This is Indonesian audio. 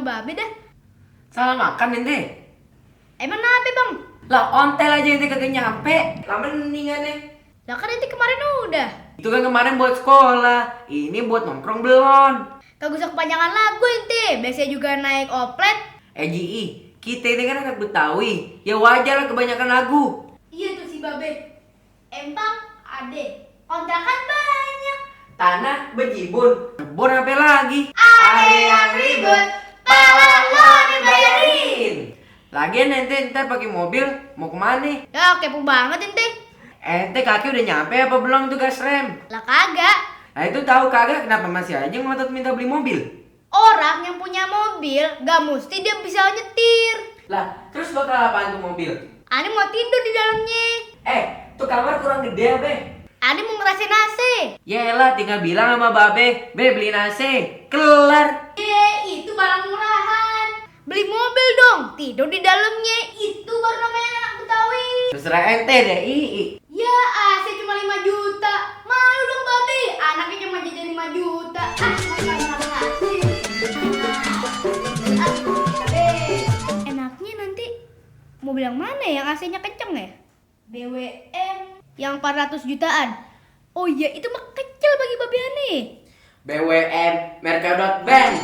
Babe dah. Salah makan ente. Emang nape bang? Lah ontel aja ente kagak nyampe. Lah mendingan nih. Lah kan ente kemarin udah. Itu kan kemarin buat sekolah. Ini buat nongkrong belum. Kagak usah kepanjangan lagu ente. Biasanya juga naik oplet. GI, kita ini kan anak Betawi. Ya wajar lah kebanyakan lagu. Iya tuh si Babe. Empang ade. Kontrakan banyak. Tanah bejibun. Kebun apa lagi? Ade yang ribut, pala lo dibayarin. Lagian ente ntar pakai mobil mau kemana? Ya kepo banget ente. Ente kaki udah nyampe apa belum tugas rem? Lah kagak. Nah itu tahu kagak kenapa masih aja ngotot minta beli mobil? Orang yang punya mobil gak mesti dia bisa nyetir. Lah terus bakal apaan tuh mobil? Ani mau tidur di dalamnya. Tuh kamar kurang gede be. Ani mau ngerasain AC. Yaelah tinggal bilang sama babe, beliin AC, kelar. Itu barang murahan. Beli mobil dong, tidur di dalamnya. Itu baru namanya anak Betawi. Terserah ente deh, Ya AC cuma 5 juta. Malu dong Babe, anaknya cuma jajan 5 juta. Enaknya nanti mobil yang mana yang AC-nya kenceng ya? BWM yang 400 jutaan. Oh iya, itu mah kecil bagi Babe Ani. BWM Mercadot Bank.